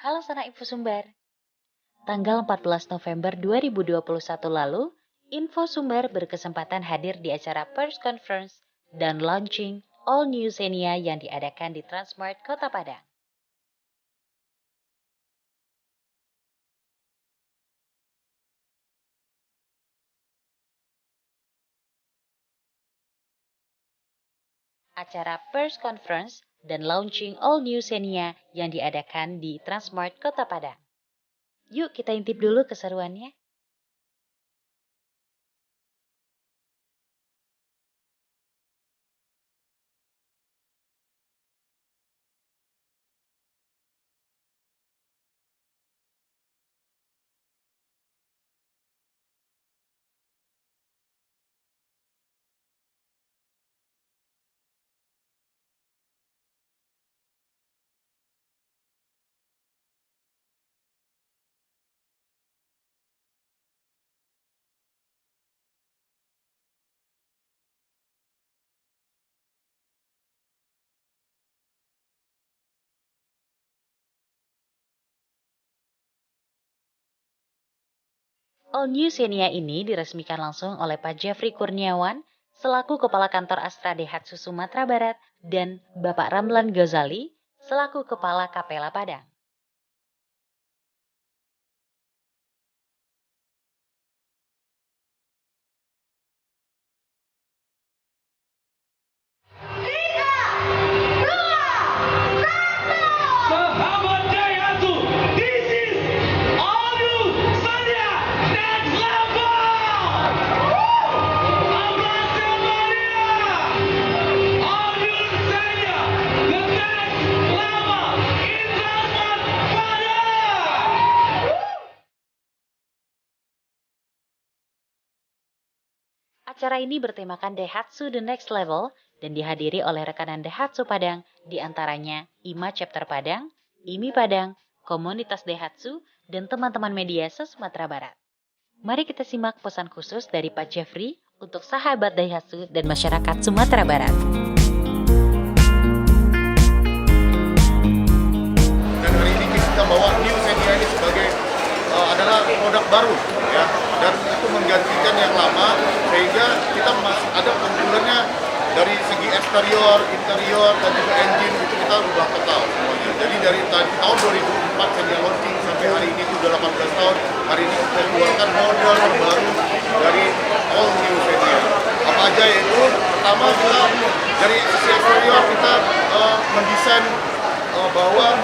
Halo Sana Info Sumber. Tanggal 14 November 2021 lalu, Info Sumber berkesempatan hadir di acara Press Conference dan launching All New Xenia yang diadakan di Transmart Kota Padang. Acara Press Conference dan launching All New Xenia yang diadakan di Transmart Kota Padang. Yuk kita intip dulu keseruannya. All New Xenia ini diresmikan langsung oleh Pak Jeffrey Kurniawan selaku Kepala Kantor Astra Daihatsu Sumatera Barat dan Bapak Ramlan Ghazali selaku Kepala Kapela Padang. Sahabat Daihatsu, this is all new Xenia next level. Abang semuanya, all new Xenia, the next level in Transmart Padang. Acara ini bertemakan Daihatsu The Next Level dan dihadiri oleh rekanan Daihatsu Padang, diantaranya IMA Chapter Padang, IMI Padang, komunitas Daihatsu, dan teman-teman media se-Sumatera Barat. Mari kita simak pesan khusus dari Pak Jeffrey untuk sahabat Daihatsu dan masyarakat Sumatera Barat. Dan hari ini kita bawa New Xenia ini sebagai adalah produk baru, ya, dan itu menggantikan yang lama sehingga kita masih ada keunggulannya dari segi eksterior, interior, dan juga engine itu kita ubah total semuanya. Jadi dari tahun 2004 Xenia launching sampai hari ini itu udah 18 tahun. Hari ini kita keluarkan model terbaru dari All New Xenia. Apa aja yaitu pertama kita dari sisi eksterior kita mendesain bahwa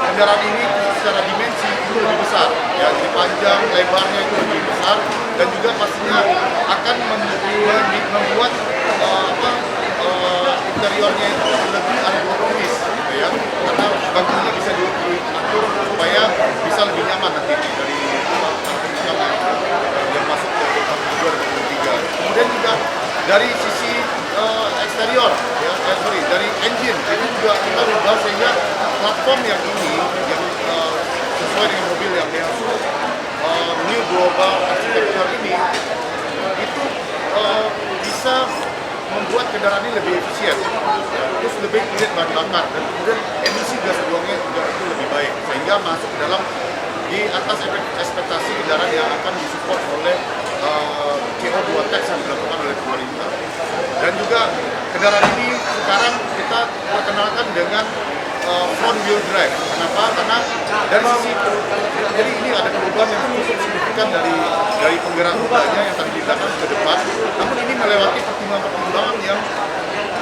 kendaraan ini secara dimensi itu lebih besar, ya, jadi panjang, lebarnya itu lebih besar, dan juga pastinya akan membuat interiornya itu lebih ergonomis, gitu ya, karena bangkunya bisa diatur supaya bisa lebih nyaman nanti dari yang masuk ke tahun 2023. Kemudian juga dari sisi eksterior, ya, dari engine itu juga kita ubah sehingga platform yang ini yang sesuai dengan mobil yang Daihatsu New Global Architecture ini itu bisa membuat kendaraan ini lebih efisien, ya, terus lebih irit bahan bakar, dan kemudian emisi gas buangnya juga itu lebih baik sehingga masuk dalam di atas ekspektasi kendaraan yang akan disupport oleh CO2 tax yang dilakukan oleh pemerintah. Dan juga kendaraan ini sekarang kita perkenalkan dengan front wheel drive. Kenapa? Karena dari sisi jadi ini ada perubahan yang cukup signifikan dari penggerak rodanya yang tadi dikatakan ke depan. Namun ini melewati pertimbangan-pertimbangan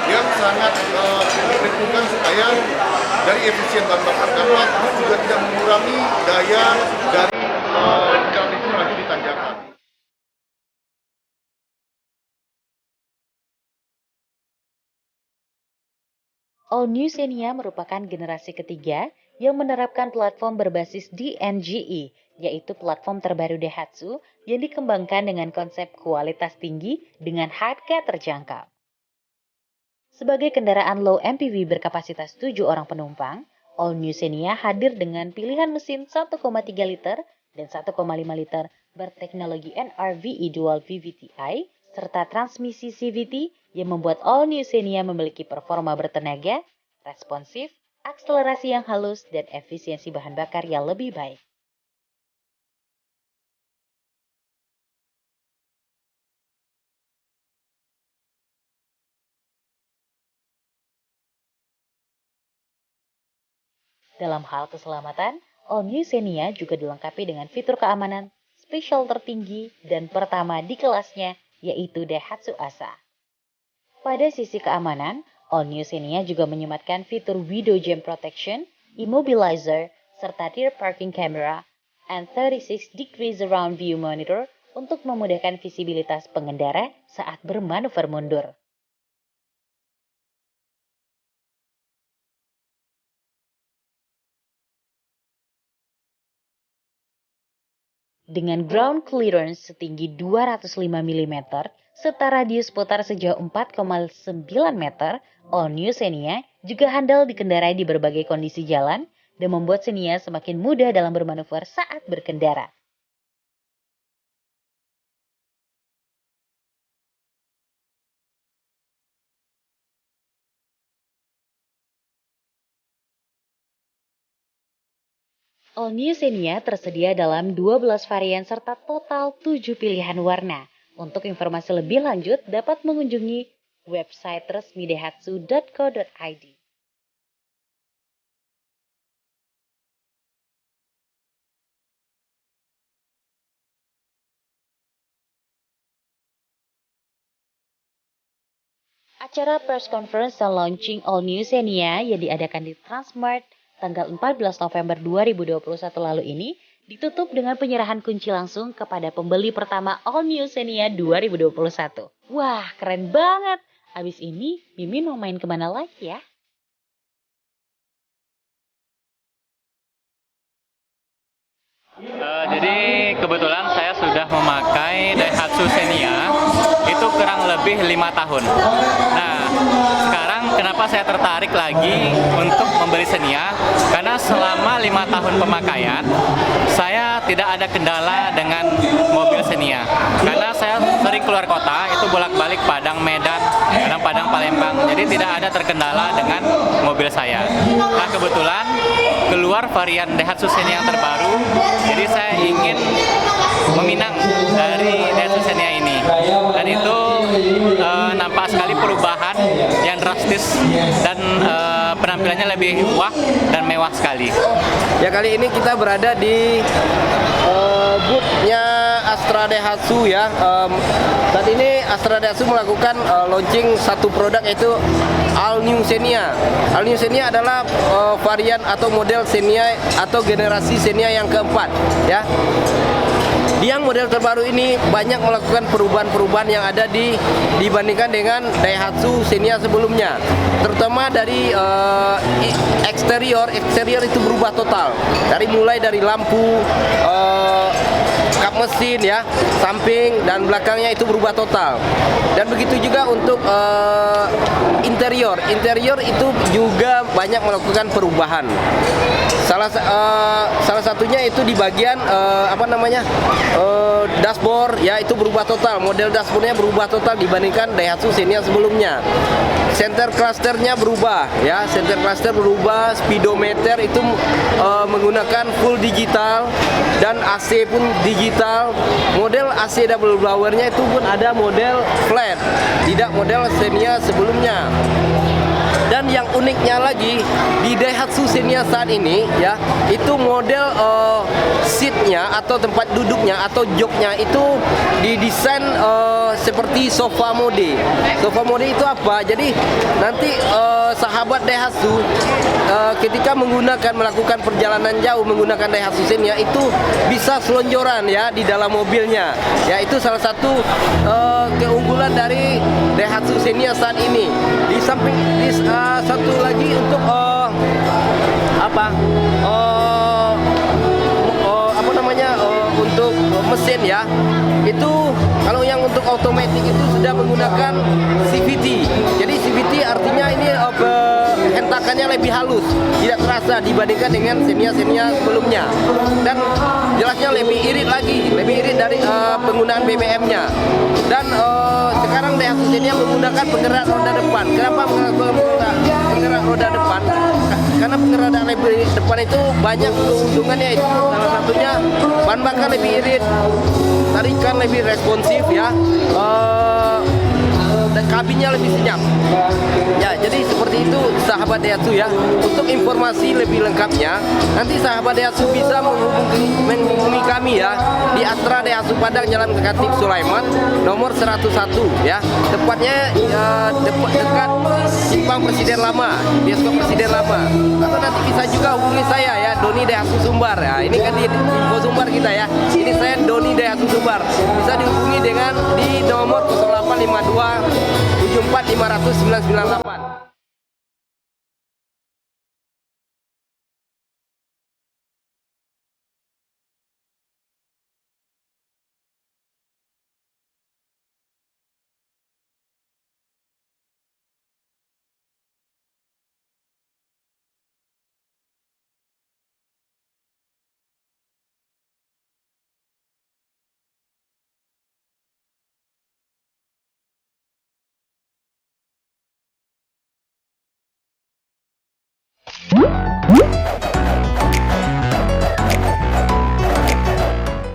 yang sangat diperhitungkan supaya dari efisien bahan bakar karena juga tidak mengurangi daya dari kendaraan itu maju di tanjakan. All New Xenia merupakan generasi ketiga yang menerapkan platform berbasis DNGE, yaitu platform terbaru Daihatsu yang dikembangkan dengan konsep kualitas tinggi dengan harga terjangkau. Sebagai kendaraan low MPV berkapasitas 7 orang penumpang, All New Xenia hadir dengan pilihan mesin 1,3 liter dan 1,5 liter berteknologi NRVe Dual VVTi serta transmisi CVT yang membuat All New Xenia memiliki performa bertenaga, responsif, akselerasi yang halus, dan efisiensi bahan bakar yang lebih baik. Dalam hal keselamatan, All New Xenia juga dilengkapi dengan fitur keamanan spesial tertinggi dan pertama di kelasnya, yaitu Daihatsu ASA. Pada sisi keamanan, All New Xenia juga menyematkan fitur Window Jam Protection, Immobilizer, serta Rear Parking Camera, and 36 Degrees Surround View Monitor untuk memudahkan visibilitas pengendara saat bermanuver mundur. Dengan ground clearance setinggi 205 mm serta radius putar sejauh 4,9 meter, All New Xenia juga handal dikendarai di berbagai kondisi jalan dan membuat Xenia semakin mudah dalam bermanuver saat berkendara. All New Xenia tersedia dalam 12 varian serta total 7 pilihan warna. Untuk informasi lebih lanjut dapat mengunjungi website resmi daihatsu.co.id. Acara press conference dan launching All New Xenia yang diadakan di Transmart tanggal 14 November 2021 lalu ini ditutup dengan penyerahan kunci langsung kepada pembeli pertama All New Xenia 2021. Wah, keren banget! Abis ini, Mimin mau main kemana lagi ya? Jadi kebetulan saya sudah memakai Daihatsu Xenia itu kurang lebih 5 tahun. Nah, sekarang kenapa saya tertarik lagi untuk membeli Xenia? Karena selama 5 tahun pemakaian, saya tidak ada kendala dengan mobil Xenia. Karena saya sering keluar kota, itu bolak-balik Padang Medan, kadang Padang Palembang. Jadi tidak ada terkendala dengan mobil saya. Nah, kebetulan keluar varian Daihatsu Xenia yang terbaru, jadi saya ingin meminang dari Daihatsu Xenia ini. Dan itu nampak sekali perubahan yang drastis dan penampilannya lebih wah dan mewah sekali. Ya, kali ini kita berada di booth-nya Astra Daihatsu ya. Saat ini Astra Daihatsu melakukan launching satu produk yaitu All New Xenia. All New Xenia adalah varian atau model Xenia atau generasi Xenia yang keempat ya. Yang model terbaru ini banyak melakukan perubahan-perubahan yang ada dibandingkan dengan Daihatsu Xenia sebelumnya. Terutama dari eksterior itu berubah total. Mulai dari lampu, kap mesin ya, samping dan belakangnya itu berubah total. Dan begitu juga untuk interior itu juga banyak melakukan perubahan. Salah satunya itu di bagian dashboard ya, itu berubah total. Model dashboardnya berubah total dibandingkan Daihatsu Xenia sebelumnya. Center clusternya berubah ya, center cluster berubah, speedometer itu menggunakan full digital dan AC pun digital. Model AC double blowernya itu pun ada model flat, tidak model Xenia sebelumnya. Dan yang uniknya lagi di Daihatsu Xenia saat ini ya, itu model seatnya atau tempat duduknya atau joknya itu didesain seperti sofa mode. Sofa mode itu apa? Jadi nanti sahabat Daihatsu ketika melakukan perjalanan jauh menggunakan Daihatsu Xenia itu bisa selonjoran ya di dalam mobilnya. Ya, itu salah satu keunggulan dari Daihatsu Xenia saat ini. Di samping satu lagi untuk untuk mesin ya, itu kalau yang untuk otomatis itu sudah menggunakan CVT. Jadi CVT artinya ini hentakannya lebih halus, tidak terasa dibandingkan dengan Xenia sebelumnya. Dan jelasnya lebih irit dari penggunaan BBM-nya. Dan sekarang Daihatsu Xenia menggunakan penggerak roda depan. Kenapa menggunakan penggerak roda depan? karena pengeradaan lebih depan itu banyak keuntungannya, itu salah satunya bahan bakar lebih irit, tarikan lebih responsif ya, dan kabinnya lebih senyap. Ya, jadi seperti itu sahabat Daihatsu ya. Untuk informasi lebih lengkapnya, nanti sahabat Daihatsu bisa menghubungi kami ya di Astra Daihatsu Padang, Jalan Katip Sulaiman, nomor 101 ya. Tepatnya dekat Simpang Presiden Lama, bioskop Presiden Lama. Atau nanti bisa juga hubungi saya ya, Doni Daihatsu Sumbar ya. Ini kan di info Sumbar kita ya. Ini saya Doni Daihatsu Sumbar. Bisa dihubungi dengan di nomor 0852 74 500 998